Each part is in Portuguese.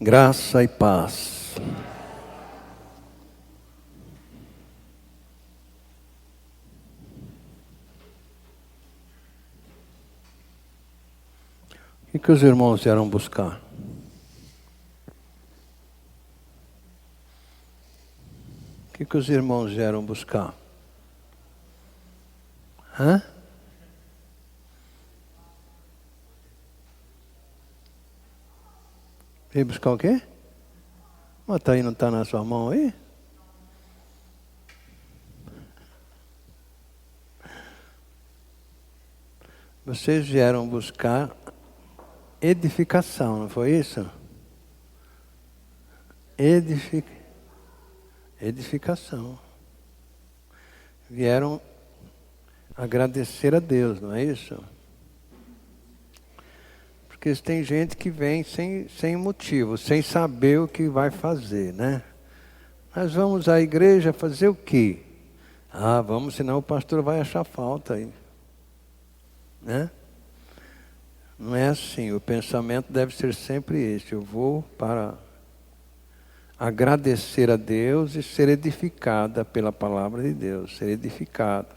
Graça e paz. O que os irmãos vieram buscar? O que os irmãos vieram buscar? Hã? Veio buscar o quê? Mas tá aí, não está na sua mão aí? Vocês vieram buscar edificação, não foi isso? Edificação. Vieram agradecer a Deus, não é isso? Porque tem gente que vem sem motivo, sem saber o que vai fazer, né? Nós vamos à igreja fazer o quê? Vamos, senão o pastor vai achar falta aí. Né? Não é assim, o pensamento deve ser sempre esse. Eu vou para agradecer a Deus e ser edificada pela palavra de Deus, ser edificado.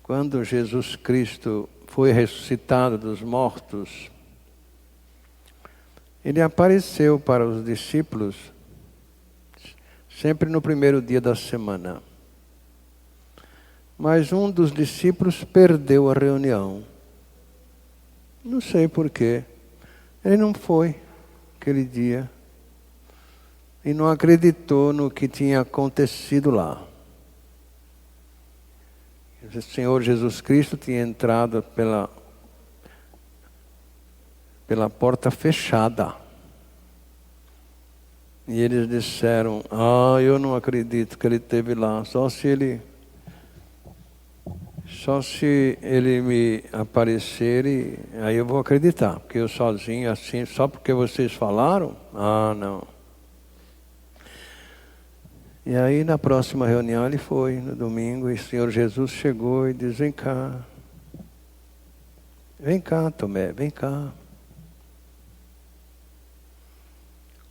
Quando Jesus Cristo foi ressuscitado dos mortos, ele apareceu para os discípulos sempre no primeiro dia da semana. Mas um dos discípulos perdeu a reunião. Não sei porquê. Ele não foi aquele dia. E não acreditou no que tinha acontecido lá. O Senhor Jesus Cristo tinha entrado pela porta fechada. E eles disseram, eu não acredito que ele esteve lá, só se ele me aparecer, aí eu vou acreditar. Porque eu sozinho, assim, só porque vocês falaram? Não. E aí na próxima reunião ele foi, no domingo, e o Senhor Jesus chegou e disse, vem cá, Tomé, vem cá.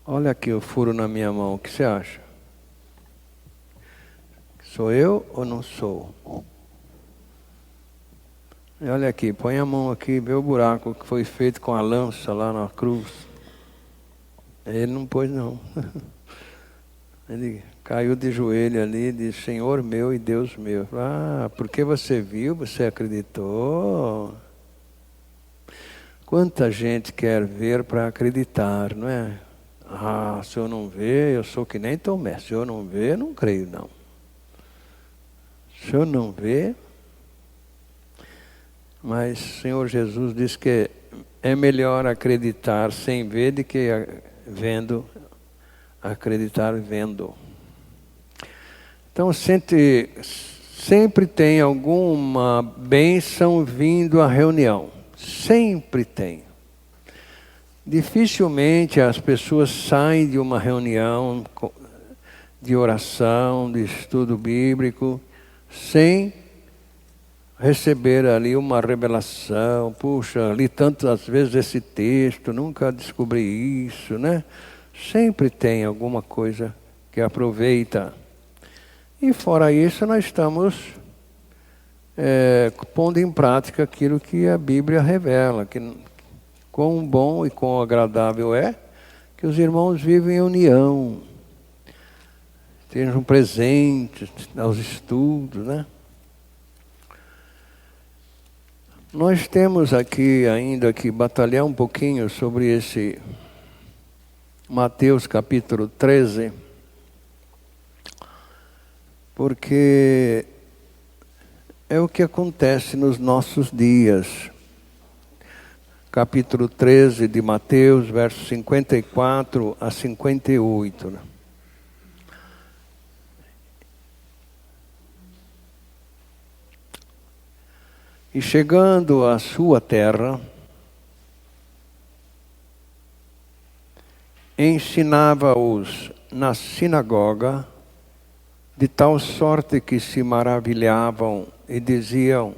Olha aqui o furo na minha mão, o que você acha? Sou eu ou não sou? E olha aqui, põe a mão aqui, vê o buraco que foi feito com a lança lá na cruz. Ele não pôs não. Ele caiu de joelho ali e disse, Senhor meu e Deus meu. Porque você viu, você acreditou. Quanta gente quer ver para acreditar, não é? Se eu não ver, eu sou que nem Tomé. Se eu não ver, não creio não. Se eu não ver... Mas o Senhor Jesus diz que é melhor acreditar sem ver do que acreditar vendo. Então sempre tem alguma bênção vindo à reunião. Sempre tem. Dificilmente as pessoas saem de uma reunião de oração, de estudo bíblico, sem receber ali uma revelação. Puxa, li tantas vezes esse texto, nunca descobri isso, né? Sempre tem alguma coisa que aproveita. E fora isso, nós estamos pondo em prática aquilo que a Bíblia revela, que quão bom e quão agradável é que os irmãos vivem em união, estejam presentes aos estudos, né? Nós temos aqui ainda que batalhar um pouquinho sobre esse Mateus capítulo 13, porque é o que acontece nos nossos dias. Capítulo 13 de Mateus, versos 54 a 58. Né? E chegando à sua terra, ensinava-os na sinagoga, de tal sorte que se maravilhavam e diziam: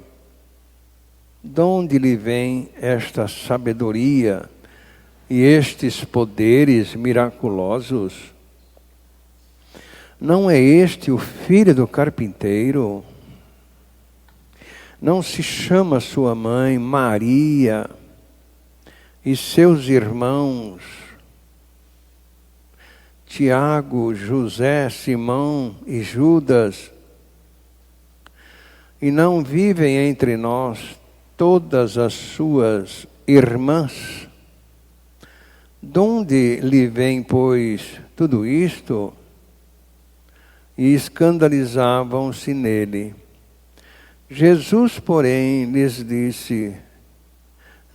de onde lhe vem esta sabedoria e estes poderes miraculosos? Não é este o filho do carpinteiro? Não se chama sua mãe Maria e seus irmãos Tiago, José, Simão e Judas? E não vivem entre nós todas as suas irmãs? Donde lhe vem, pois, tudo isto? E escandalizavam-se nele. Jesus, porém, lhes disse: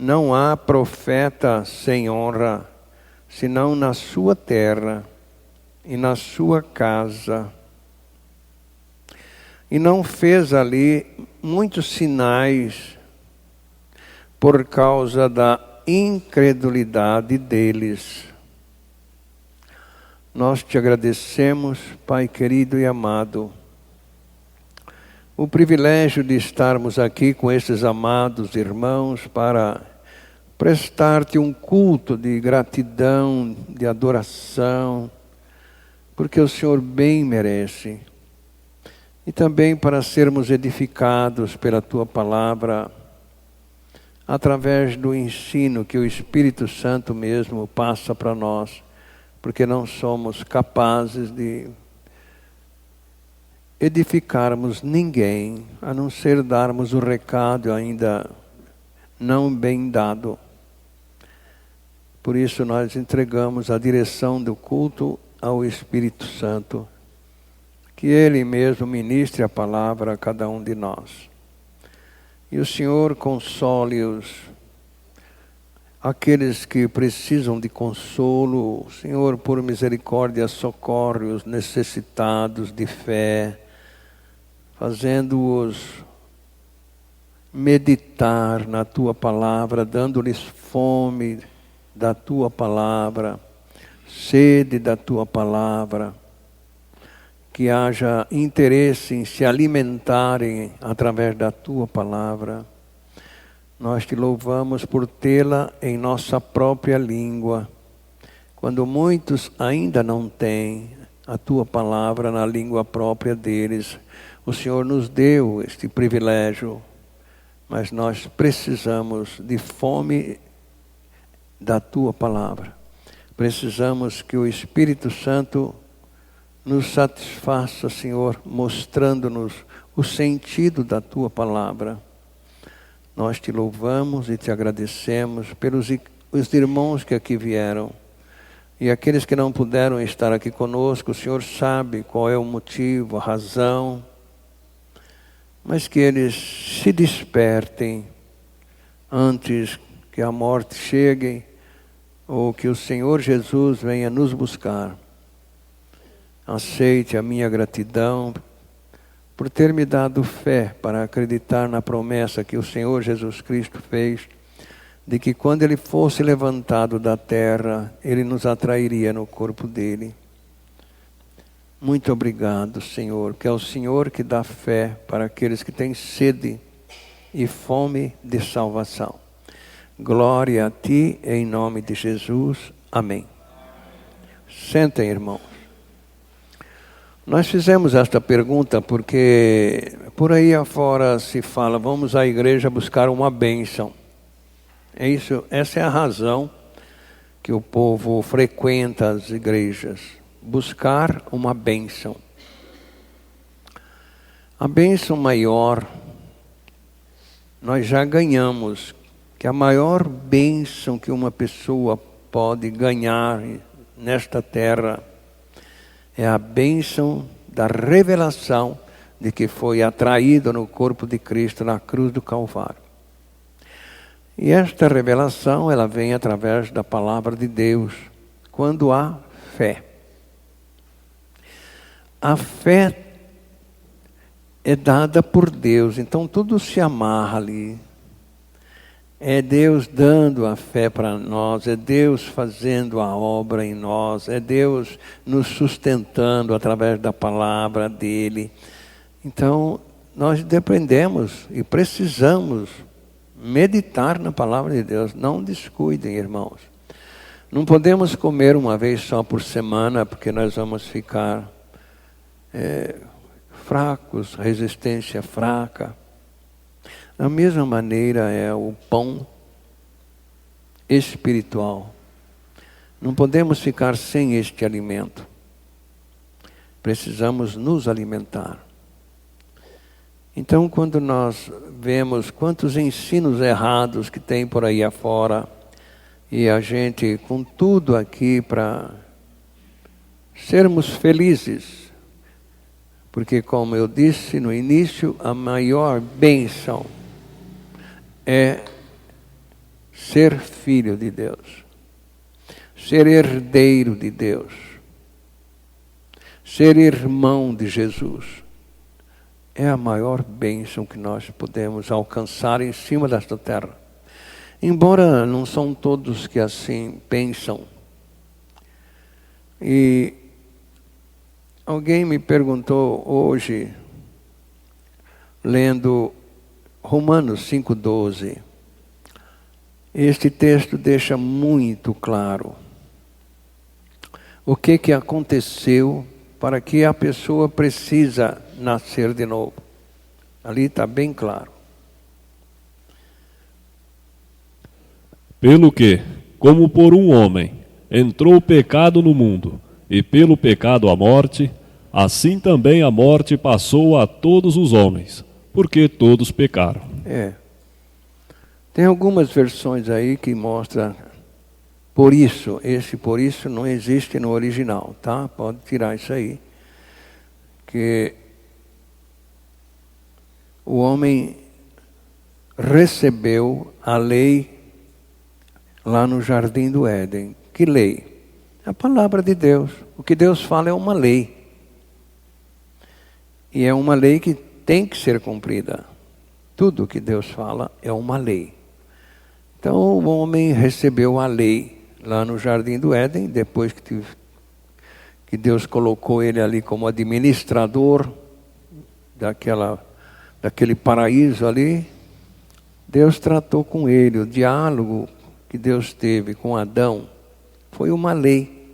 não há profeta sem honra, senão na sua terra e na sua casa. E não fez ali muitos sinais por causa da incredulidade deles. Nós te agradecemos, Pai querido e amado, o privilégio de estarmos aqui com esses amados irmãos para prestar-te um culto de gratidão, de adoração, porque o Senhor bem merece. E também para sermos edificados pela Tua palavra, através do ensino que o Espírito Santo mesmo passa para nós, porque não somos capazes de edificarmos ninguém, a não ser darmos o recado ainda não bem dado. Por isso nós entregamos a direção do culto ao Espírito Santo, que Ele mesmo ministre a palavra a cada um de nós. E o Senhor console-os, aqueles que precisam de consolo. O Senhor, por misericórdia, socorre os necessitados de fé, fazendo-os meditar na Tua palavra, dando-lhes fome da Tua palavra, sede da Tua palavra, que haja interesse em se alimentarem através da Tua palavra. Nós te louvamos por tê-la em nossa própria língua, quando muitos ainda não têm a Tua palavra na língua própria deles. O Senhor nos deu este privilégio, mas nós precisamos de fome da Tua palavra. Precisamos que o Espírito Santo nos satisfaça, Senhor, mostrando-nos o sentido da Tua palavra. Nós te louvamos e te agradecemos pelos os irmãos que aqui vieram. E aqueles que não puderam estar aqui conosco, o Senhor sabe qual é o motivo, a razão. Mas que eles se despertem antes que a morte chegue, ou que o Senhor Jesus venha nos buscar. Aceite a minha gratidão por ter me dado fé para acreditar na promessa que o Senhor Jesus Cristo fez, de que quando Ele fosse levantado da terra, Ele nos atrairia no corpo dEle. Muito obrigado, Senhor, que é o Senhor que dá fé para aqueles que têm sede e fome de salvação. Glória a Ti, em nome de Jesus. Amém. Sentem, irmãos. Nós fizemos esta pergunta porque por aí afora se fala, vamos à igreja buscar uma bênção. É isso, essa é a razão que o povo frequenta as igrejas, buscar uma bênção. A bênção maior, nós já ganhamos, que a maior bênção que uma pessoa pode ganhar nesta terra é a bênção da revelação de que foi atraído no corpo de Cristo na cruz do Calvário. E esta revelação, ela vem através da palavra de Deus, quando há fé. A fé é dada por Deus, então tudo se amarra ali. É Deus dando a fé para nós, é Deus fazendo a obra em nós, é Deus nos sustentando através da palavra dEle. Então, nós dependemos e precisamos meditar na palavra de Deus. Não descuidem, irmãos. Não podemos comer uma vez só por semana, porque nós vamos ficar fracos, resistência fraca. Da mesma maneira é o pão espiritual. Não podemos ficar sem este alimento. Precisamos nos alimentar. Então, quando nós vemos quantos ensinos errados que tem por aí afora, e a gente com tudo aqui para sermos felizes, porque, como eu disse no início, a maior bênção é ser filho de Deus, ser herdeiro de Deus, ser irmão de Jesus. É a maior bênção que nós podemos alcançar em cima desta terra. Embora não são todos que assim pensam. E alguém me perguntou hoje, lendo Romanos 5,12, este texto deixa muito claro o que aconteceu para que a pessoa precisa nascer de novo. Ali está bem claro. Pelo que, como por um homem, entrou o pecado no mundo, e pelo pecado a morte, assim também a morte passou a todos os homens, porque todos pecaram. Tem algumas versões aí que mostram por isso. Esse por isso não existe no original, tá? Pode tirar isso aí. Que o homem recebeu a lei lá no Jardim do Éden. Que lei? A palavra de Deus. O que Deus fala é uma lei. E é uma lei que tem que ser cumprida. Tudo que Deus fala é uma lei. Então o homem recebeu a lei lá no Jardim do Éden, depois que Deus colocou ele ali como administrador daquele paraíso ali. Deus tratou com ele. O diálogo que Deus teve com Adão foi uma lei.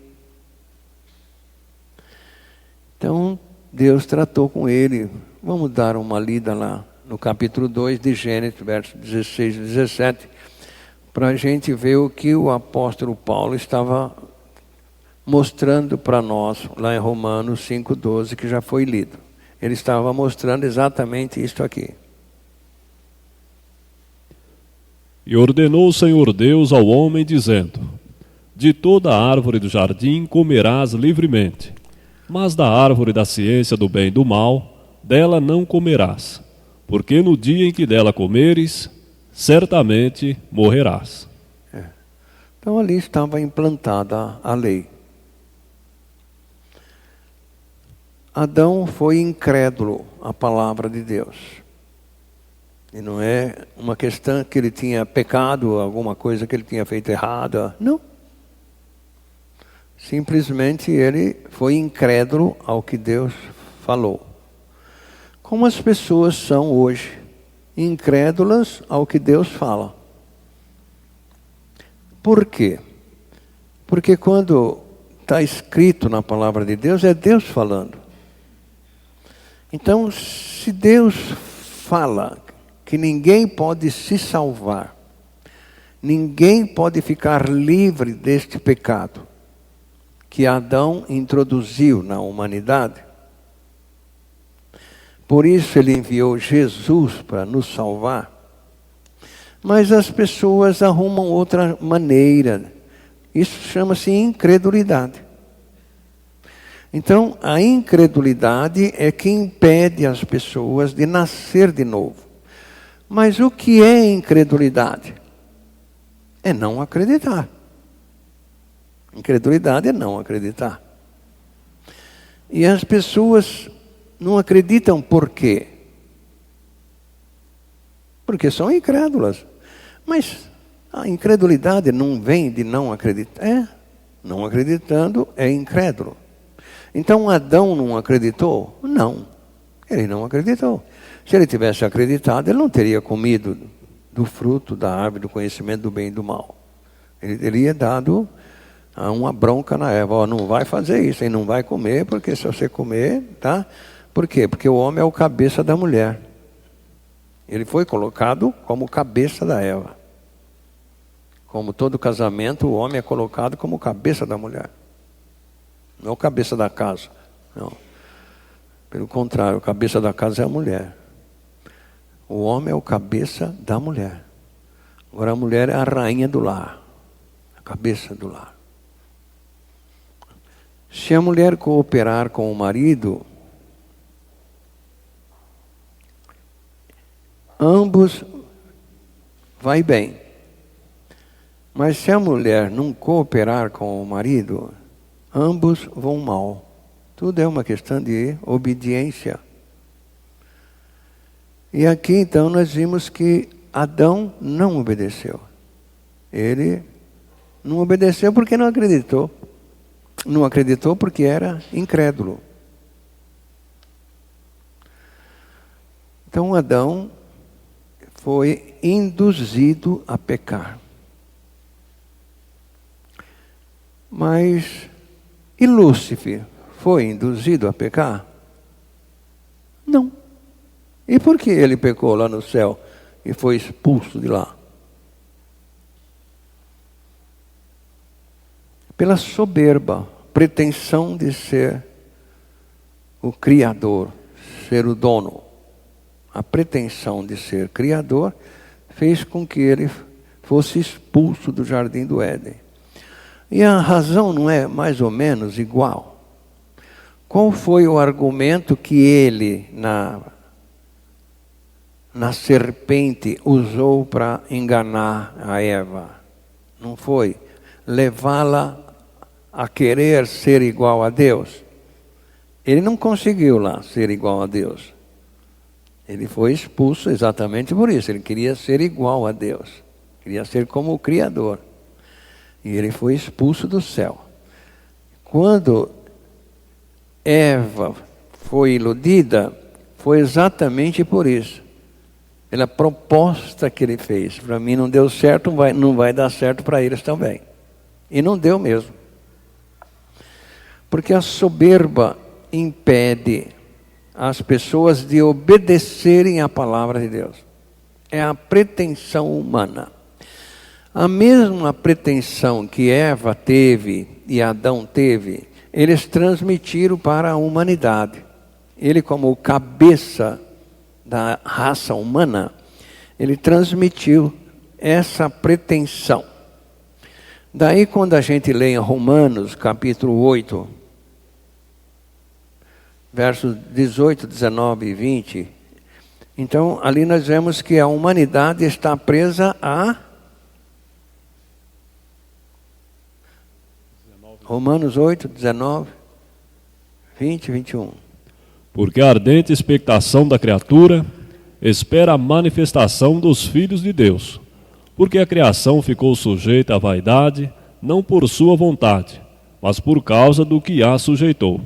Então Deus tratou com ele. Vamos dar uma lida lá no capítulo 2 de Gênesis, versos 16 e 17, para a gente ver o que o apóstolo Paulo estava mostrando para nós, lá em Romanos 5,12, que já foi lido. Ele estava mostrando exatamente isto aqui. E ordenou o Senhor Deus ao homem, dizendo: de toda a árvore do jardim comerás livremente, mas da árvore da ciência do bem e do mal, dela não comerás, porque no dia em que dela comeres, certamente morrerás. Então ali estava implantada a lei. Adão foi incrédulo à palavra de Deus. E não é uma questão que ele tinha pecado, alguma coisa que ele tinha feito errada. Não. Simplesmente ele foi incrédulo ao que Deus falou. Como as pessoas são hoje, incrédulas ao que Deus fala. Por quê? Porque quando está escrito na palavra de Deus, é Deus falando. Então, se Deus fala que ninguém pode se salvar, ninguém pode ficar livre deste pecado que Adão introduziu na humanidade, por isso ele enviou Jesus para nos salvar. Mas as pessoas arrumam outra maneira. Isso chama-se incredulidade. Então, a incredulidade é que impede as pessoas de nascer de novo. Mas o que é incredulidade? É não acreditar. Incredulidade é não acreditar. E as pessoas não acreditam por quê? Porque são incrédulas. Mas a incredulidade não vem de não acreditar. Não acreditando é incrédulo. Então Adão não acreditou? Não, ele não acreditou. Se ele tivesse acreditado, ele não teria comido do fruto da árvore do conhecimento do bem e do mal. Ele teria dado há uma bronca na Eva. Ó, não vai fazer isso, hein? Não vai comer, porque se você comer, tá? Por quê? Porque o homem é o cabeça da mulher. Ele foi colocado como cabeça da Eva. Como todo casamento, o homem é colocado como cabeça da mulher. Não é o cabeça da casa. Não. Pelo contrário, o cabeça da casa é a mulher. O homem é o cabeça da mulher. Agora a mulher é a rainha do lar. A cabeça do lar. Se a mulher cooperar com o marido, ambos vai bem. Mas se a mulher não cooperar com o marido, ambos vão mal. Tudo é uma questão de obediência. E aqui então nós vimos que Adão não obedeceu. Ele não obedeceu porque não acreditou. Não acreditou porque era incrédulo. Então Adão foi induzido a pecar. Mas, e Lúcifer foi induzido a pecar? Não. E por que ele pecou lá no céu e foi expulso de lá? Pela soberba, pretensão de ser o Criador, ser o dono. A pretensão de ser Criador fez com que ele fosse expulso do jardim do Éden. E a razão não é mais ou menos igual? Qual foi o argumento que ele, na serpente, usou para enganar a Eva? Não foi levá-la a querer ser igual a Deus? Ele não conseguiu lá ser igual a Deus. Ele foi expulso exatamente por isso. Ele queria ser igual a Deus. Queria ser como o Criador. E ele foi expulso do céu. Quando Eva foi iludida, foi exatamente por isso. Pela proposta que ele fez. Para mim não deu certo, não vai dar certo para eles também. E não deu mesmo. Porque a soberba impede as pessoas de obedecerem à palavra de Deus. É a pretensão humana. A mesma pretensão que Eva teve e Adão teve, eles transmitiram para a humanidade. Ele, como cabeça da raça humana, ele transmitiu essa pretensão. Daí, quando a gente lê em Romanos, capítulo 8, versos 18, 19 e 20, então, ali nós vemos que a humanidade está presa a Romanos 8, 19, 20 e 21. Porque a ardente expectação da criatura espera a manifestação dos filhos de Deus. Porque a criação ficou sujeita à vaidade, não por sua vontade, mas por causa do que a sujeitou.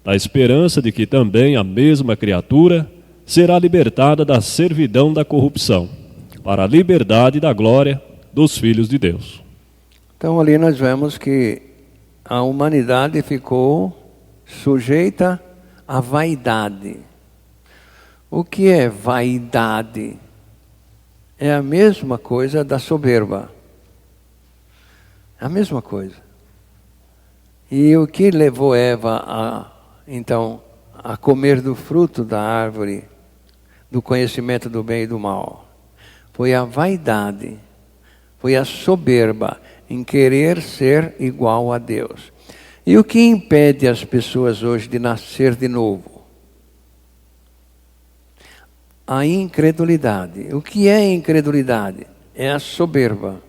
Da esperança de que também a mesma criatura será libertada da servidão da corrupção, para a liberdade da glória dos filhos de Deus. Então ali nós vemos que a humanidade ficou sujeita à vaidade. O que é vaidade? É a mesma coisa da soberba. É a mesma coisa. E o que levou Eva então a comer do fruto da árvore do conhecimento do bem e do mal? Foi a vaidade, foi a soberba em querer ser igual a Deus. E o que impede as pessoas hoje de nascer de novo? A incredulidade. O que é incredulidade? É a soberba.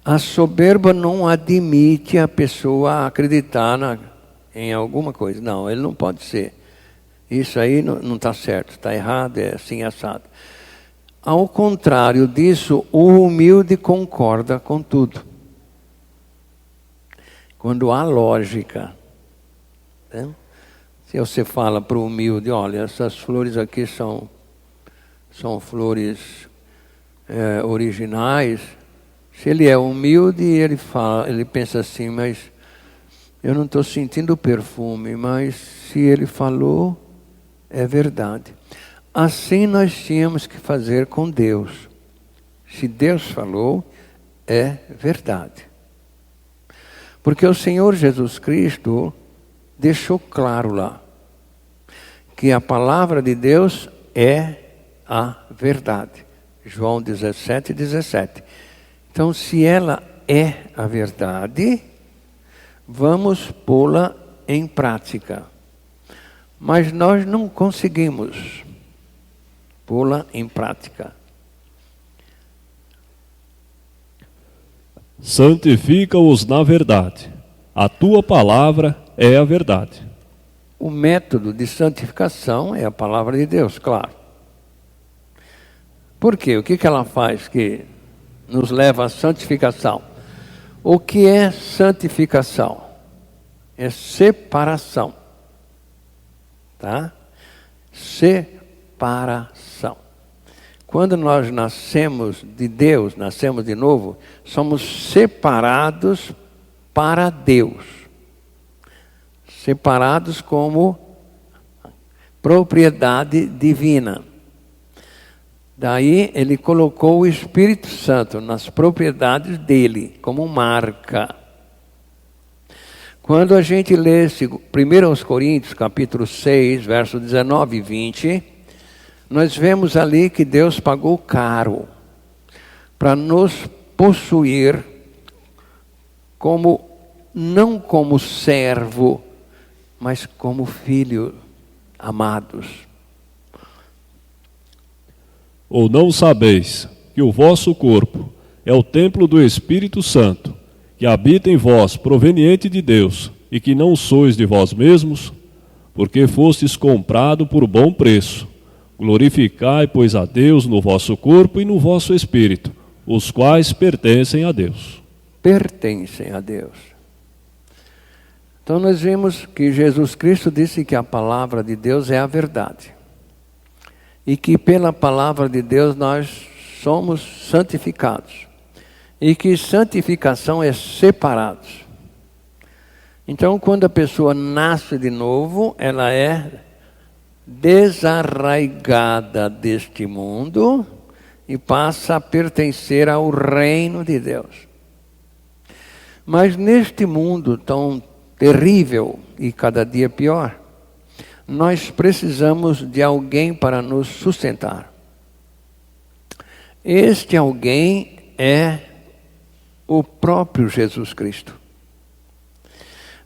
A soberba não admite a pessoa acreditar em alguma coisa. Não, ele não pode ser. Isso aí não está certo, está errado, é assim assado. Ao contrário disso, o humilde concorda com tudo. Quando há lógica, né? Se você fala para o humilde, olha, essas flores aqui são flores originais, Se ele é humilde, ele pensa assim, mas eu não estou sentindo o perfume, mas se ele falou, é verdade. Assim nós tínhamos que fazer com Deus. Se Deus falou, é verdade. Porque o Senhor Jesus Cristo deixou claro lá que a palavra de Deus é a verdade. João 17:17. Então, se ela é a verdade, vamos pô-la em prática. Mas nós não conseguimos pô-la em prática. Santifica-os na verdade. A tua palavra é a verdade. O método de santificação é a palavra de Deus, claro. Por quê? O que ela faz que nos leva à santificação? O que é santificação? É separação. Tá? Separação. Quando nós nascemos de Deus, nascemos de novo, somos separados para Deus. Separados como propriedade divina. Daí ele colocou o Espírito Santo nas propriedades dele, como marca. Quando a gente lê 1 Coríntios, capítulo 6, verso 19 e 20, nós vemos ali que Deus pagou caro para nos possuir não como servo, mas como filho amados. Ou não sabeis que o vosso corpo é o templo do Espírito Santo, que habita em vós, proveniente de Deus, e que não sois de vós mesmos, porque fostes comprado por bom preço. Glorificai, pois, a Deus no vosso corpo e no vosso espírito, os quais pertencem a Deus. Pertencem a Deus. Então nós vimos que Jesus Cristo disse que a palavra de Deus é a verdade. E que pela palavra de Deus nós somos santificados. E que santificação é separados. Então quando a pessoa nasce de novo, ela é desarraigada deste mundo e passa a pertencer ao reino de Deus. Mas neste mundo tão terrível e cada dia pior, nós precisamos de alguém para nos sustentar. Este alguém é o próprio Jesus Cristo.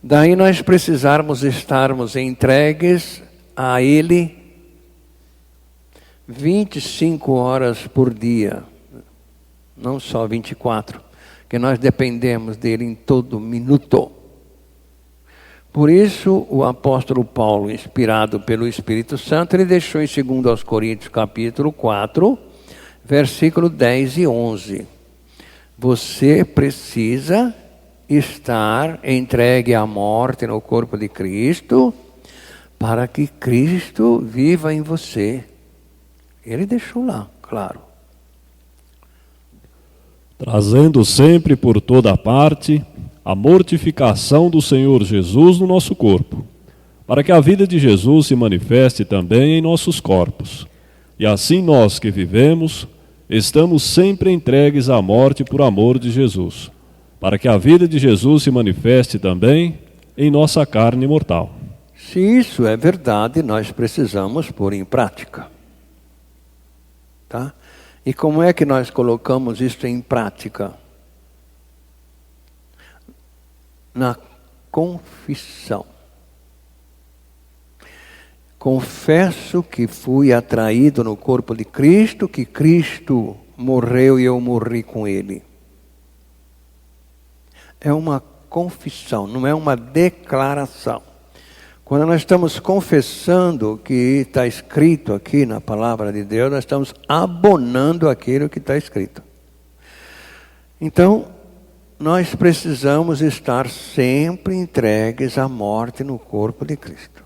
Daí nós precisarmos estarmos entregues a Ele 25 horas por dia, não só 24, que nós dependemos dele em todo minuto. Por isso, o apóstolo Paulo, inspirado pelo Espírito Santo, ele deixou em 2 Coríntios capítulo 4, versículo 10 e 11. Você precisa estar entregue à morte no corpo de Cristo, para que Cristo viva em você. Ele deixou lá, claro. Trazendo sempre por toda parte a mortificação do Senhor Jesus no nosso corpo, para que a vida de Jesus se manifeste também em nossos corpos. E assim nós que vivemos, estamos sempre entregues à morte por amor de Jesus, para que a vida de Jesus se manifeste também em nossa carne mortal. Se isso é verdade, nós precisamos pôr em prática. Tá? E como é que nós colocamos isso em prática? Na confissão. Confesso que fui atraído no corpo de Cristo, que Cristo morreu e eu morri com Ele. É uma confissão, não é uma declaração. Quando nós estamos confessando o que está escrito aqui na palavra de Deus, nós estamos abonando aquilo que está escrito. Então, nós precisamos estar sempre entregues à morte no corpo de Cristo.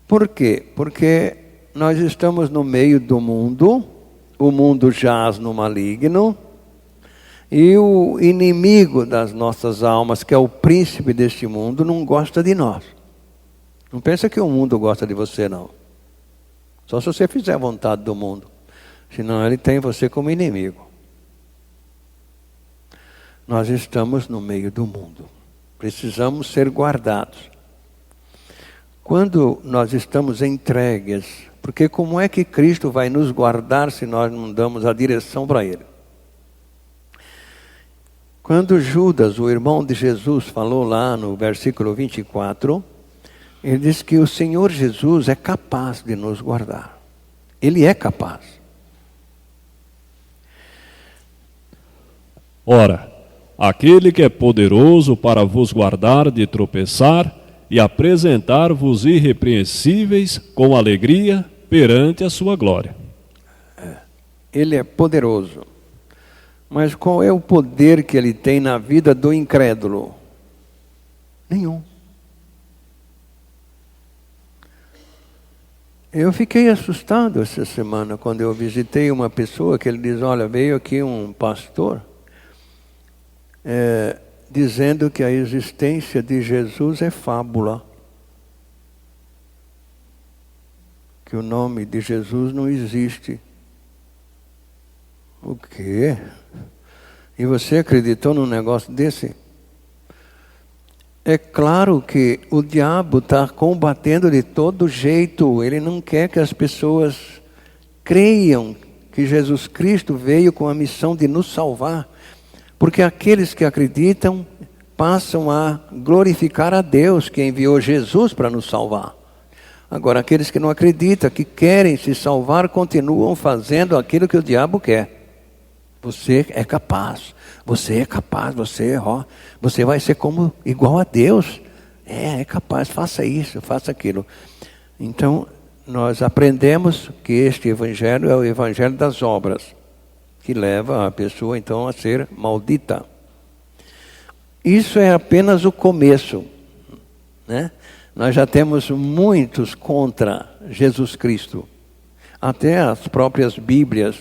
Por quê? Porque nós estamos no meio do mundo, o mundo jaz no maligno, E o inimigo das nossas almas, que é o príncipe deste mundo, não gosta de nós. Não pensa que o mundo gosta de você, não. Só se você fizer a vontade do mundo. Senão ele tem você como inimigo. Nós estamos no meio do mundo. Precisamos ser guardados. Quando nós estamos entregues, porque como é que Cristo vai nos guardar se nós não damos a direção para Ele? Quando Judas, o irmão de Jesus, falou lá no versículo 24, ele diz que o Senhor Jesus é capaz de nos guardar. Ele é capaz. Ora, aquele que é poderoso para vos guardar de tropeçar e apresentar-vos irrepreensíveis com alegria perante a sua glória. Ele é poderoso. Mas qual é o poder que ele tem na vida do incrédulo? Nenhum. Eu fiquei assustado essa semana quando eu visitei uma pessoa que ele diz, olha, veio aqui um pastor dizendo que a existência de Jesus é fábula. Que o nome de Jesus não existe. O quê? E você acreditou num negócio desse? É claro que o diabo está combatendo de todo jeito. Ele não quer que as pessoas creiam que Jesus Cristo veio com a missão de nos salvar. Porque aqueles que acreditam passam a glorificar a Deus que enviou Jesus para nos salvar. Agora, aqueles que não acreditam, que querem se salvar, continuam fazendo aquilo que o diabo quer. Você é capaz, você vai ser como igual a Deus. É capaz, faça isso, faça aquilo. Então, nós aprendemos que este evangelho é o evangelho das obras, que leva a pessoa então a ser maldita. Isso é apenas o começo, né? Nós já temos muitos contra Jesus Cristo. Até as próprias Bíblias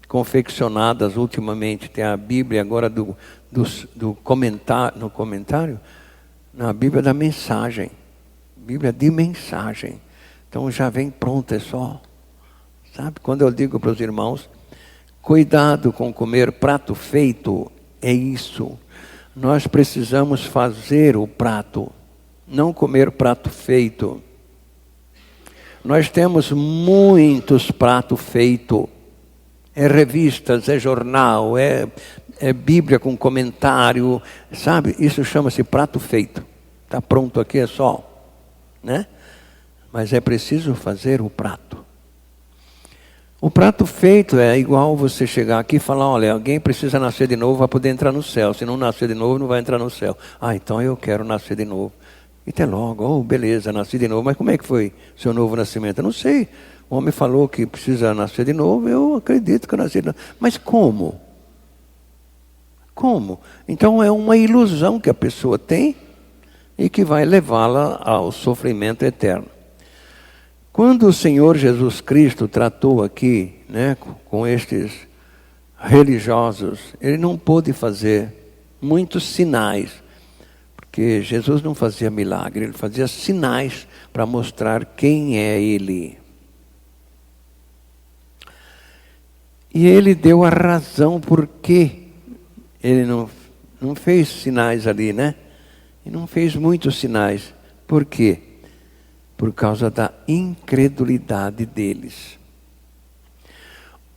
confeccionadas ultimamente, tem a Bíblia agora do comentário, na Bíblia da mensagem, Bíblia de mensagem. Então já vem pronta, é só, sabe? Quando eu digo para os irmãos, cuidado com comer prato feito, é isso. Nós precisamos fazer o prato, não comer prato feito. Nós temos muitos pratos feitos. É revistas, é jornal, é Bíblia com comentário, sabe? Isso chama-se prato feito. Está pronto aqui, é só, né? Mas é preciso fazer o prato. O prato feito é igual você chegar aqui e falar, olha, alguém precisa nascer de novo para poder entrar no céu. Se não nascer de novo, não vai entrar no céu. Ah, então eu quero nascer de novo. E até logo, beleza, nasci de novo. Mas como é que foi seu novo nascimento? Eu não sei. O homem falou que precisa nascer de novo, eu acredito que eu nasci de novo. Mas como? Como? Então é uma ilusão que a pessoa tem e que vai levá-la ao sofrimento eterno. Quando o Senhor Jesus Cristo tratou aqui, né, com estes religiosos, ele não pôde fazer muitos sinais, porque Jesus não fazia milagre, ele fazia sinais para mostrar quem é ele. E ele deu a razão por que ele não fez sinais ali, né? E não fez muitos sinais. Por quê? Por causa da incredulidade deles.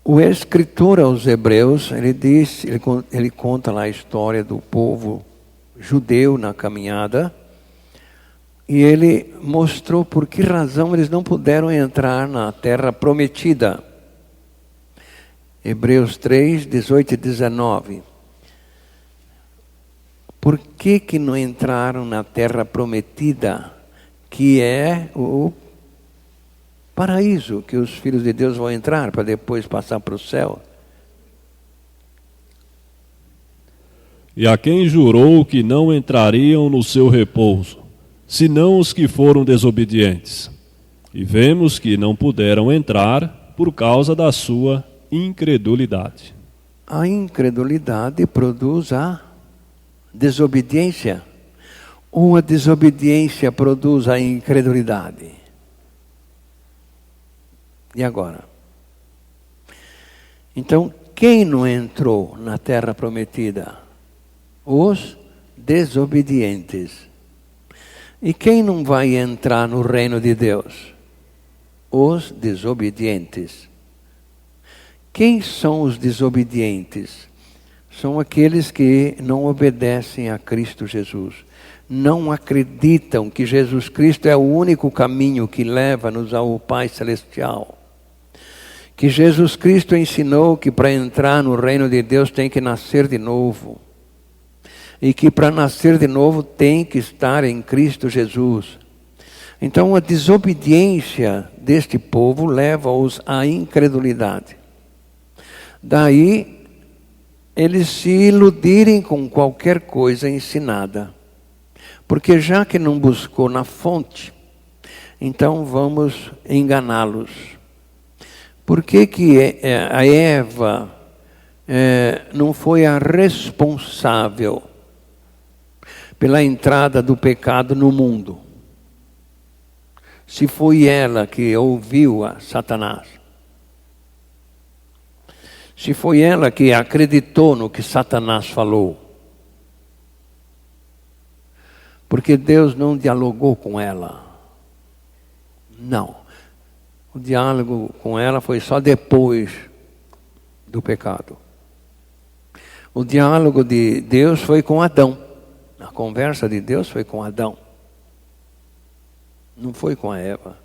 O escritor aos Hebreus, ele conta lá a história do povo judeu na caminhada, e ele mostrou por que razão eles não puderam entrar na terra prometida. Hebreus 3, 18 e 19. Por que não entraram na terra prometida, que é o paraíso, que os filhos de Deus vão entrar para depois passar para o céu? E a quem jurou que não entrariam no seu repouso, senão os que foram desobedientes. E vemos que não puderam entrar por causa da sua incredulidade. A incredulidade produz a desobediência. Ou a desobediência produz a incredulidade? E agora? Então, quem não entrou na terra prometida? Os desobedientes. E quem não vai entrar no reino de Deus? Os desobedientes. Quem são os desobedientes? São aqueles que não obedecem a Cristo Jesus. Não acreditam que Jesus Cristo é o único caminho que leva-nos ao Pai Celestial. Que Jesus Cristo ensinou que para entrar no reino de Deus tem que nascer de novo. E que para nascer de novo tem que estar em Cristo Jesus. Então a desobediência deste povo leva-os à incredulidade. Daí eles se iludirem com qualquer coisa ensinada. Porque já que não buscou na fonte, então vamos enganá-los. Por que a Eva não foi a responsável pela entrada do pecado no mundo? Se foi ela que ouviu a Satanás. Se foi ela que acreditou no que Satanás falou. Porque Deus não dialogou com ela. Não. O diálogo com ela foi só depois do pecado. O diálogo de Deus foi com Adão. A conversa de Deus foi com Adão. Não foi com a Eva.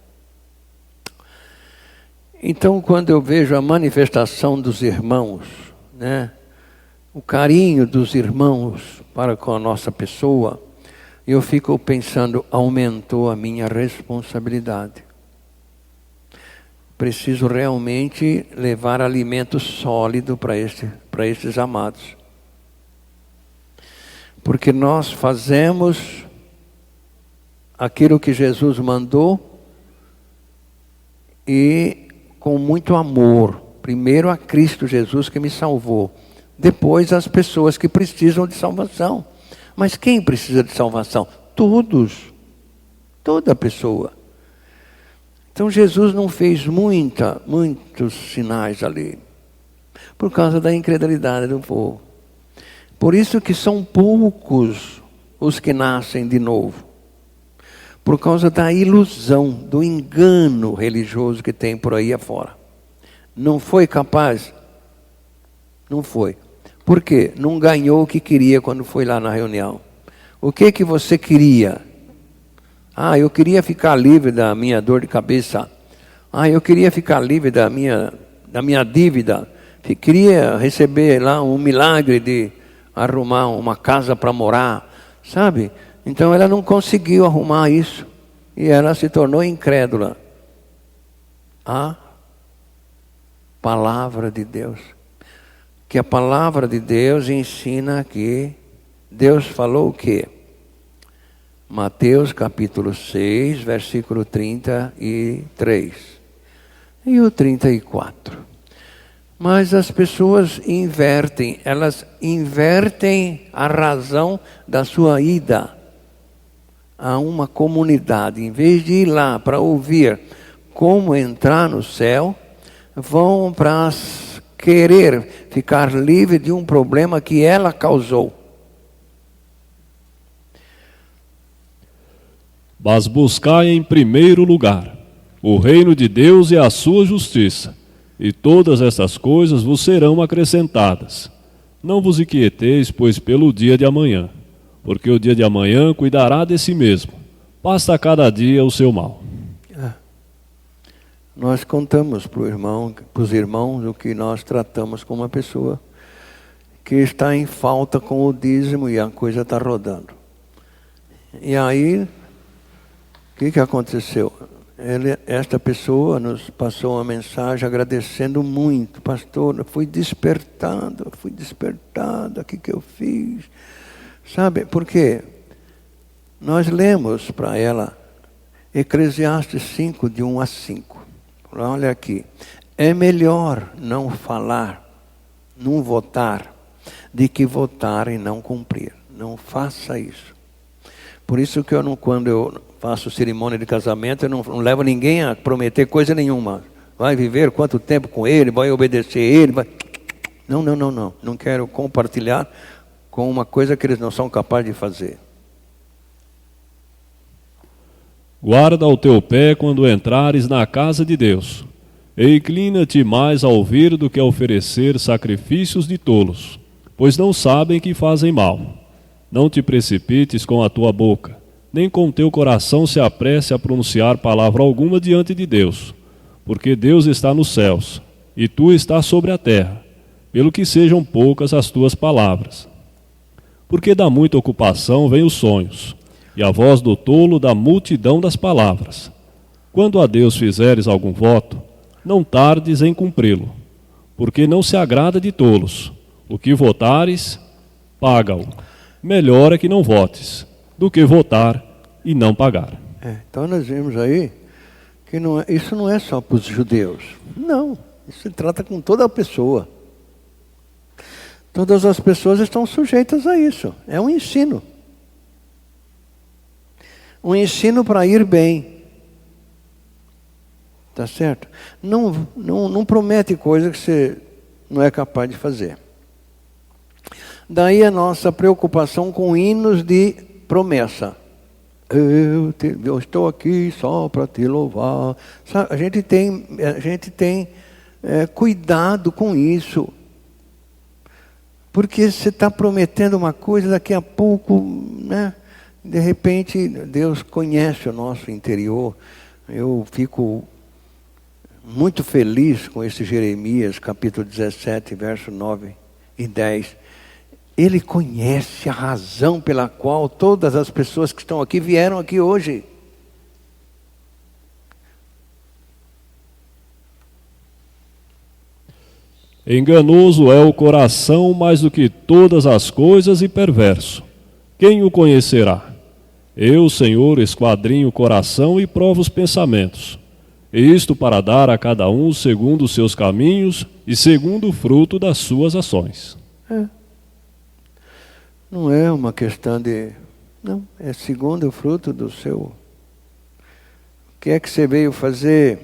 Então, quando eu vejo a manifestação dos irmãos, né, o carinho dos irmãos para com a nossa pessoa, eu fico pensando, aumentou a minha responsabilidade. Preciso realmente levar alimento sólido para estes amados. Porque nós fazemos aquilo que Jesus mandou e com muito amor. Primeiro a Cristo Jesus que me salvou. Depois as pessoas que precisam de salvação. Mas quem precisa de salvação? Todos. Toda pessoa. Então Jesus não fez muitos sinais ali. Por causa da incredulidade do povo. Por isso que são poucos os que nascem de novo. Por causa da ilusão, do engano religioso que tem por aí afora. Não foi capaz? Não foi. Por quê? Não ganhou o que queria quando foi lá na reunião. O que você queria? Eu queria ficar livre da minha dor de cabeça. Eu queria ficar livre da minha dívida. Queria receber lá um milagre de arrumar uma casa para morar. Sabe? Então ela não conseguiu arrumar isso. E ela se tornou incrédula. A palavra de Deus. Que a palavra de Deus ensina que Deus falou o quê? Mateus capítulo 6, versículo 33 e o 34. Mas as pessoas invertem, elas invertem a razão da sua ida a uma comunidade. Em vez de ir lá para ouvir como entrar no céu, vão para querer ficar livre de um problema que ela causou. Mas buscai em primeiro lugar o reino de Deus e a sua justiça, e todas estas coisas vos serão acrescentadas. Não vos inquieteis, pois, pelo dia de amanhã, porque o dia de amanhã cuidará de si mesmo. Basta a cada dia o seu mal. Nós contamos para os irmãos o que nós tratamos com uma pessoa que está em falta com o dízimo e a coisa está rodando. E aí, o que aconteceu? Esta pessoa nos passou uma mensagem agradecendo muito. Pastor, eu fui despertado, o que eu fiz? Sabe, porque nós lemos para ela Eclesiastes 5, de 1 a 5. Olha aqui, é melhor não falar num votar, de que votar e não cumprir. Não faça isso. Por isso que quando eu faço cerimônia de casamento, eu não levo ninguém a prometer coisa nenhuma. Vai viver quanto tempo com ele, vai obedecer ele. Não. Não quero compartilhar com uma coisa que eles não são capazes de fazer. Guarda o teu pé quando entrares na casa de Deus, e inclina-te mais a ouvir do que a oferecer sacrifícios de tolos, pois não sabem que fazem mal. Não te precipites com a tua boca, nem com teu coração se apresse a pronunciar palavra alguma diante de Deus, porque Deus está nos céus, e tu estás sobre a terra, pelo que sejam poucas as tuas palavras. Porque da muita ocupação vêm os sonhos, e a voz do tolo da multidão das palavras. Quando a Deus fizeres algum voto, não tardes em cumpri-lo, porque não se agrada de tolos. O que votares, paga-o. Melhor é que não votes, do que votar e não pagar. Então nós vimos aí que isso não é só para os judeus. Não, isso se trata com toda a pessoa. Todas as pessoas estão sujeitas a isso. É um ensino. Um ensino para ir bem. Tá certo? Não promete coisa que você não é capaz de fazer. Daí a nossa preocupação com hinos de promessa. Eu estou aqui só para te louvar. Sabe, a gente tem cuidado com isso. Porque você está prometendo uma coisa, daqui a pouco, né? De repente, Deus conhece o nosso interior. Eu fico muito feliz com esse Jeremias, capítulo 17, verso 9 e 10. Ele conhece a razão pela qual todas as pessoas que estão aqui vieram aqui hoje. Enganoso é o coração mais do que todas as coisas e perverso. Quem o conhecerá? Eu, Senhor, esquadrinho o coração e provo os pensamentos. Isto para dar a cada um segundo os seus caminhos e segundo o fruto das suas ações. Não é uma questão de... Não, é segundo o fruto do seu... O que é que você veio fazer?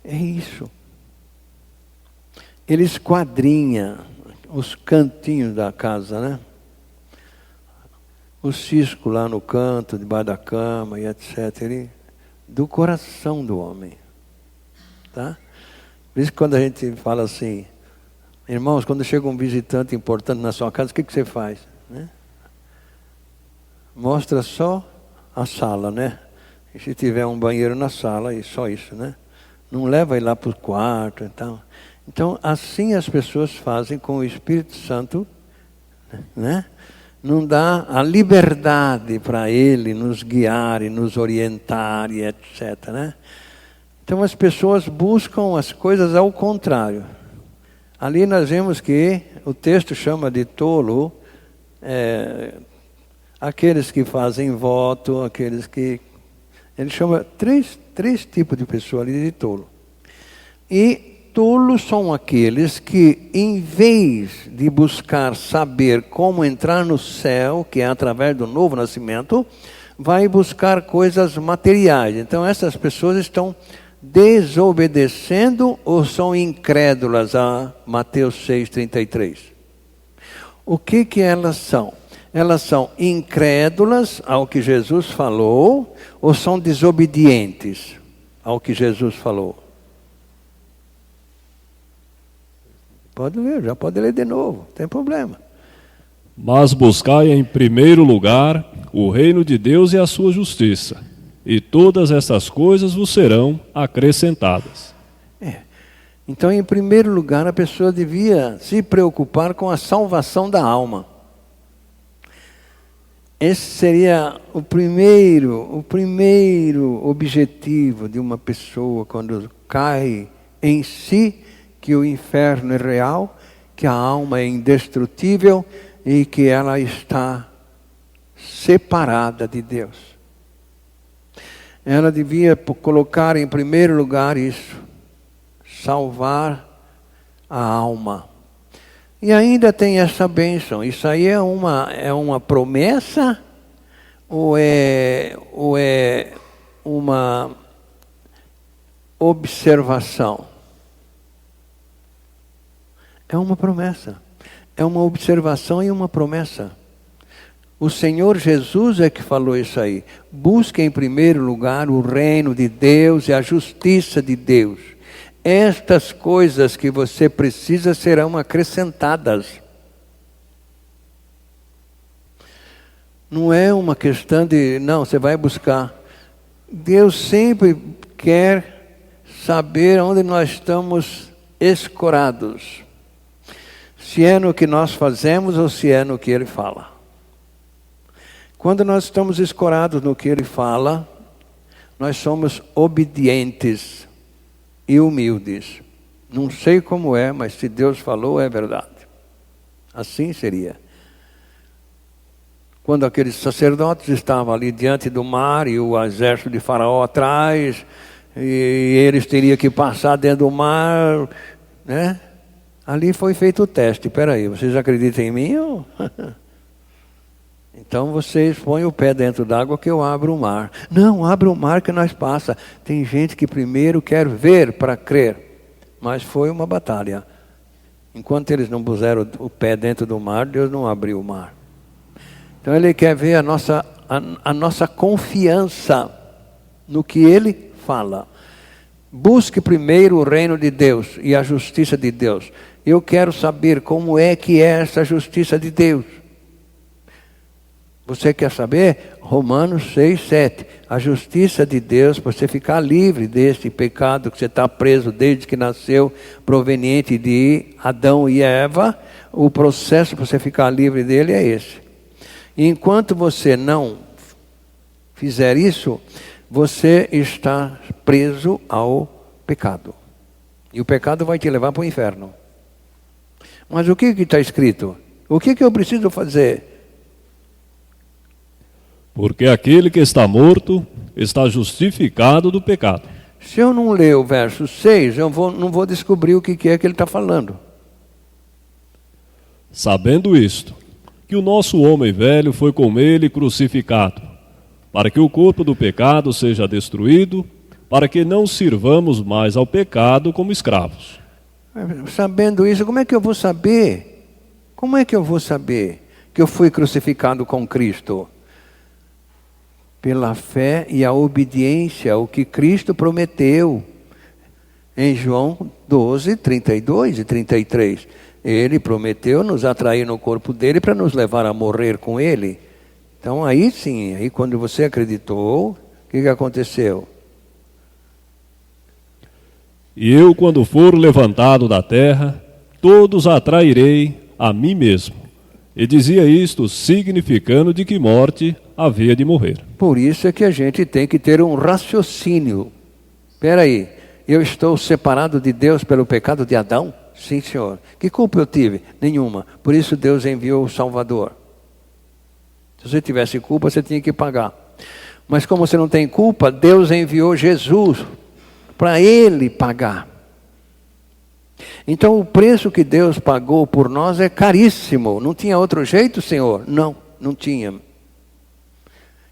É isso. Ele esquadrinha os cantinhos da casa, né? O cisco lá no canto, debaixo da cama e etc. Do coração do homem. Tá? Por isso que quando a gente fala assim, irmãos, quando chega um visitante importante na sua casa, o que você faz? Né? Mostra só a sala, né? E se tiver um banheiro na sala, e só isso, né? Não leva ele lá para o quarto e tal. Então, assim as pessoas fazem com o Espírito Santo, né? Não dá a liberdade para ele nos guiar e nos orientar e etc. Né? Então as pessoas buscam as coisas ao contrário. Ali nós vemos que o texto chama de tolo aqueles que fazem voto, aqueles que... Ele chama três tipos de pessoas ali de tolo. E tolos são aqueles que, em vez de buscar saber como entrar no céu, que é através do novo nascimento, vai buscar coisas materiais. Então essas pessoas estão desobedecendo ou são incrédulas a Mateus 6,33. O que elas são? Elas são incrédulas ao que Jesus falou ou são desobedientes ao que Jesus falou? Pode ver, já pode ler de novo, não tem problema. Mas buscai em primeiro lugar o reino de Deus e a sua justiça, e todas essas coisas vos serão acrescentadas. Então, em primeiro lugar, a pessoa devia se preocupar com a salvação da alma. Esse seria o primeiro objetivo de uma pessoa quando cai em si, que o inferno é real, que a alma é indestrutível e que ela está separada de Deus. Ela devia colocar em primeiro lugar isso, salvar a alma. E ainda tem essa bênção. Isso aí é uma promessa ou é uma observação? É uma promessa. É uma observação e uma promessa. O Senhor Jesus é que falou isso aí. Busque em primeiro lugar o reino de Deus e a justiça de Deus. Estas coisas que você precisa serão acrescentadas. Não é uma questão de, não, você vai buscar. Deus sempre quer saber onde nós estamos escorados. Se é no que nós fazemos ou se é no que Ele fala. Quando nós estamos escorados no que Ele fala, nós somos obedientes e humildes. Não sei como é, mas se Deus falou, é verdade. Assim seria. Quando aqueles sacerdotes estavam ali diante do mar e o exército de Faraó atrás, e eles teriam que passar dentro do mar, né? Ali foi feito o teste. Espera aí, vocês acreditam em mim? Ou... Então vocês põem o pé dentro d'água que eu abro o mar. Não, abre o mar que nós passa. Tem gente que primeiro quer ver para crer. Mas foi uma batalha. Enquanto eles não puseram o pé dentro do mar, Deus não abriu o mar. Então Ele quer ver a nossa confiança no que Ele fala. Busque primeiro o reino de Deus e a justiça de Deus. Eu quero saber como é que é essa justiça de Deus. Você quer saber? Romanos 6, 7. A justiça de Deus, para você ficar livre desse pecado que você está preso desde que nasceu, proveniente de Adão e Eva, o processo para você ficar livre dele é esse. E enquanto você não fizer isso, você está preso ao pecado. E o pecado vai te levar para o inferno. Mas o que está escrito? O que eu preciso fazer? Porque aquele que está morto está justificado do pecado. Se eu não ler o verso 6, eu não vou descobrir o que é que ele está falando. Sabendo isto, que o nosso homem velho foi com ele crucificado, para que o corpo do pecado seja destruído, para que não sirvamos mais ao pecado como escravos. Sabendo isso, como é que eu vou saber? Como é que eu vou saber que eu fui crucificado com Cristo? Pela fé e a obediência ao que Cristo prometeu. Em João 12, 32 e 33. Ele prometeu nos atrair no corpo dele para nos levar a morrer com ele. Então aí sim, aí quando você acreditou, o que aconteceu? E eu, quando for levantado da terra, todos atrairei a mim mesmo. E dizia isto, significando de que morte havia de morrer. Por isso é que a gente tem que ter um raciocínio. Espera aí, eu estou separado de Deus pelo pecado de Adão? Sim, Senhor. Que culpa eu tive? Nenhuma. Por isso Deus enviou o Salvador. Se você tivesse culpa, você tinha que pagar. Mas como você não tem culpa, Deus enviou Jesus para Ele pagar. Então o preço que Deus pagou por nós é caríssimo. Não tinha outro jeito, Senhor? Não, não tinha.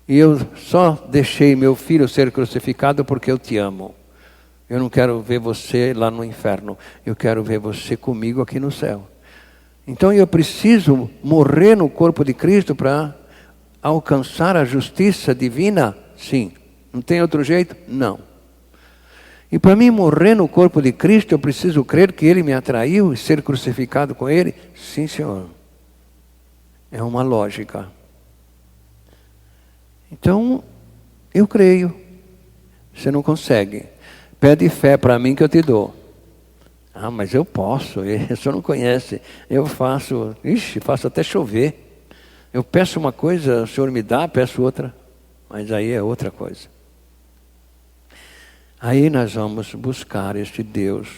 E eu só deixei meu filho ser crucificado porque eu te amo. Eu não quero ver você lá no inferno. Eu quero ver você comigo aqui no céu. Então eu preciso morrer no corpo de Cristo para alcançar a justiça divina? Sim. Não tem outro jeito? Não. E para mim morrer no corpo de Cristo, eu preciso crer que Ele me atraiu e ser crucificado com Ele? Sim, Senhor. É uma lógica. Então, eu creio. Você não consegue. Pede fé para mim que eu te dou. Ah, mas eu posso. O senhor não conhece. Eu faço até chover. Eu peço uma coisa, o senhor me dá, peço outra. Mas aí é outra coisa. Aí nós vamos buscar este Deus,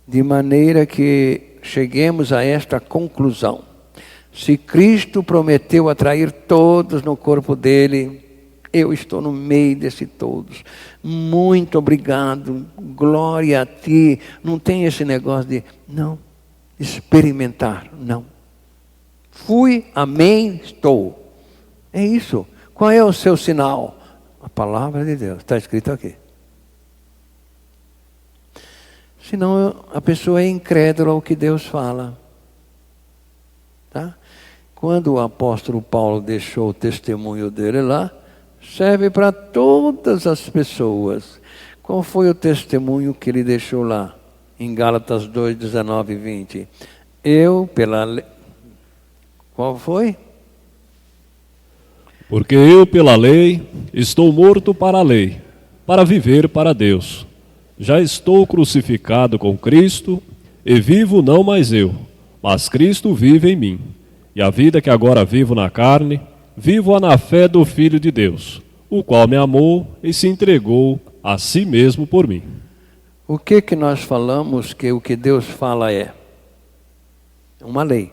de maneira que cheguemos a esta conclusão. Se Cristo prometeu atrair todos no corpo dele, eu estou no meio desse todos. Muito obrigado, glória a ti. Não tem esse negócio de, não, experimentar. Não. Fui, amém, estou. É isso. Qual é o seu sinal? A palavra de Deus. Está escrito aqui. Senão a pessoa é incrédula ao que Deus fala. Tá? Quando o apóstolo Paulo deixou o testemunho dele lá, serve para todas as pessoas. Qual foi o testemunho que ele deixou lá? Em Gálatas 2, 19 e 20. Eu, pela lei... Qual foi? Porque eu, pela lei, estou morto para a lei, para viver para Deus. Já estou crucificado com Cristo, e vivo não mais eu, mas Cristo vive em mim. E a vida que agora vivo na carne, vivo-a na fé do Filho de Deus, o qual me amou e se entregou a si mesmo por mim. O que nós falamos que o que Deus fala é? Uma lei.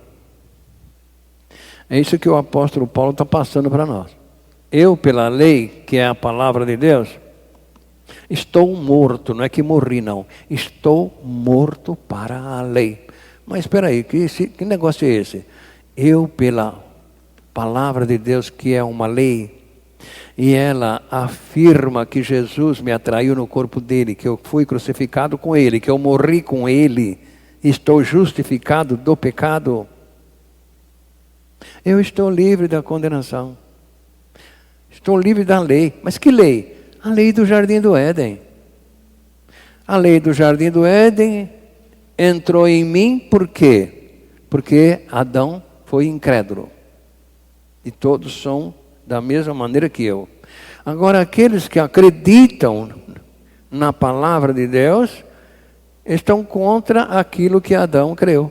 É isso que o apóstolo Paulo está passando para nós. Eu, pela lei, que é a palavra de Deus, estou morto, não é que morri não. Estou morto para a lei. Mas espera aí, que negócio é esse? Eu, pela palavra de Deus, que é uma lei, e ela afirma que Jesus me atraiu no corpo dele, que eu fui crucificado com ele, que eu morri com ele, estou justificado do pecado. Eu estou livre da condenação. Estou livre da lei. Mas que lei? A lei do Jardim do Éden. A lei do Jardim do Éden entrou em mim por quê? Porque Adão foi incrédulo. E todos são da mesma maneira que eu. Agora, aqueles que acreditam na palavra de Deus estão contra aquilo que Adão creu.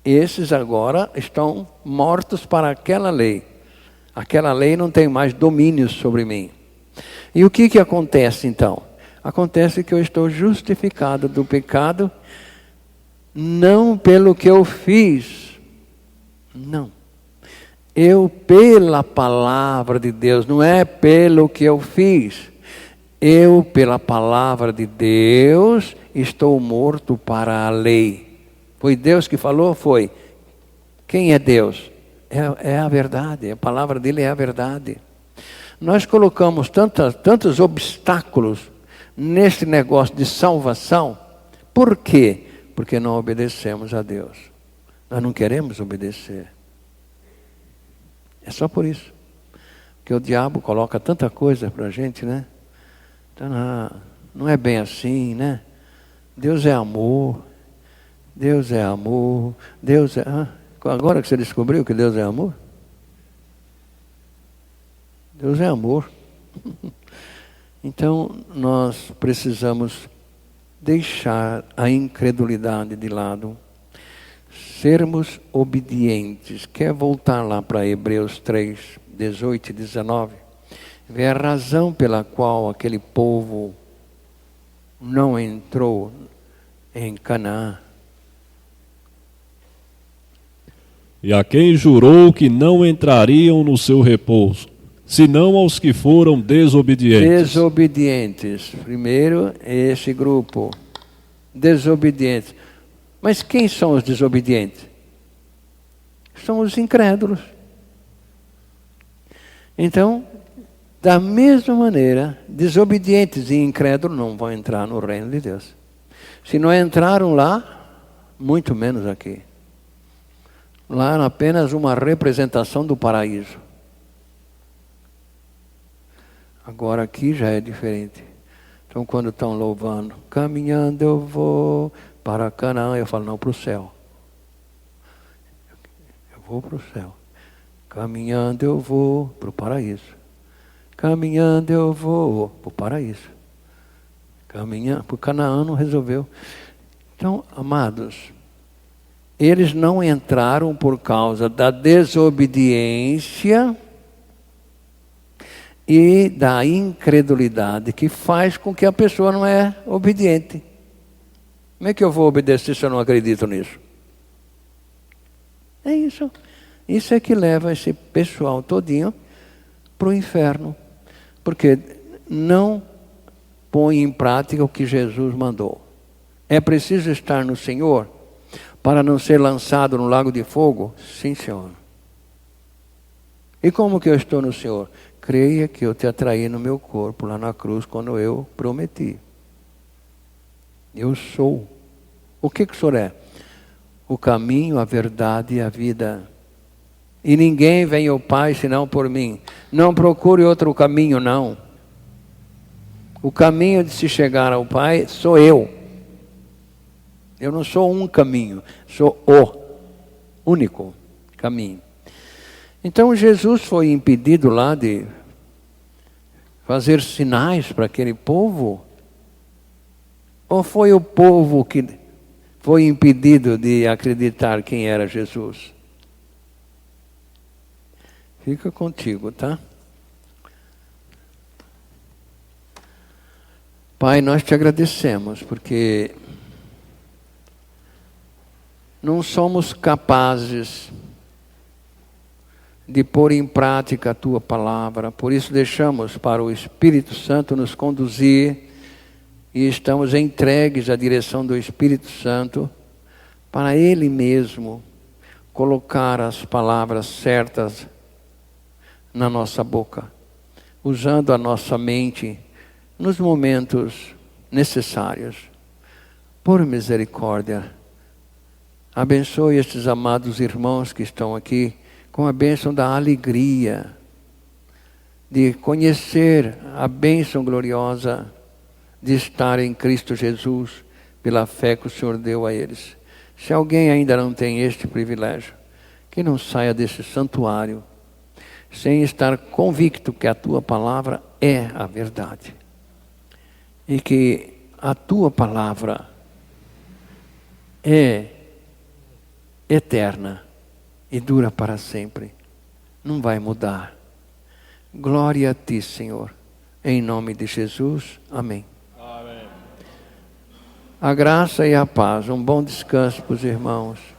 Esses agora estão mortos para aquela lei. Aquela lei não tem mais domínio sobre mim. E o que acontece então? Acontece que eu estou justificado do pecado, não pelo que eu fiz. Não. Eu pela palavra de Deus, não é pelo que eu fiz. Eu pela palavra de Deus estou morto para a lei. Foi Deus que falou? Foi. Quem é Deus? É a verdade, a palavra dele é a verdade. Nós colocamos tantos obstáculos nesse negócio de salvação. Por quê? Porque não obedecemos a Deus. Nós não queremos obedecer. É só por isso. Porque o diabo coloca tanta coisa para a gente, né? Então, não é bem assim, né? Deus é amor. Deus é amor. Deus é... Agora que você descobriu que Deus é amor? Deus é amor. Então, nós precisamos deixar a incredulidade de lado, sermos obedientes. Quer voltar lá para Hebreus 3, 18 e 19? Vê a razão pela qual aquele povo não entrou em Canaã. E a quem jurou que não entrariam no seu repouso, senão aos que foram desobedientes. Desobedientes. Primeiro, esse grupo. Desobedientes. Mas quem são os desobedientes? São os incrédulos. Então, da mesma maneira, desobedientes e incrédulos não vão entrar no reino de Deus. Se não entraram lá, muito menos aqui. Lá é apenas uma representação do paraíso. Agora aqui já é diferente. Então quando estão louvando, caminhando eu vou para Canaã, eu falo, não, para o céu. Eu vou para o céu. Caminhando eu vou para o paraíso. Caminhando eu vou para o paraíso. Caminhando, para o Canaã não resolveu. Então, amados, eles não entraram por causa da desobediência e da incredulidade, que faz com que a pessoa não é obediente. Como é que eu vou obedecer se eu não acredito nisso? É isso. Isso é que leva esse pessoal todinho para o inferno. Porque não põe em prática o que Jesus mandou. É preciso estar no Senhor para não ser lançado no lago de fogo? Sim, Senhor. E como que eu estou no Senhor? Creia que eu te atraí no meu corpo lá na cruz quando eu prometi. Eu sou. O que o Senhor é? O caminho, a verdade e a vida. E ninguém vem ao Pai senão por mim. Não procure outro caminho, não. O caminho de se chegar ao Pai sou eu. Eu não sou um caminho, sou o único caminho. Então Jesus foi impedido lá de fazer sinais para aquele povo? Ou foi o povo que foi impedido de acreditar quem era Jesus? Fica contigo, tá? Pai, nós te agradecemos porque não somos capazes de pôr em prática a tua palavra. Por isso deixamos para o Espírito Santo nos conduzir e estamos entregues à direção do Espírito Santo para Ele mesmo colocar as palavras certas na nossa boca, usando a nossa mente nos momentos necessários. Por misericórdia, abençoe estes amados irmãos que estão aqui com a bênção da alegria de conhecer a bênção gloriosa de estar em Cristo Jesus pela fé que o Senhor deu a eles. Se alguém ainda não tem este privilégio, que não saia desse santuário sem estar convicto que a tua palavra é a verdade e que a tua palavra é eterna e dura para sempre. Não vai mudar. Glória a ti, Senhor. Em nome de Jesus. Amém. Amém. A graça e a paz. Um bom descanso para os irmãos.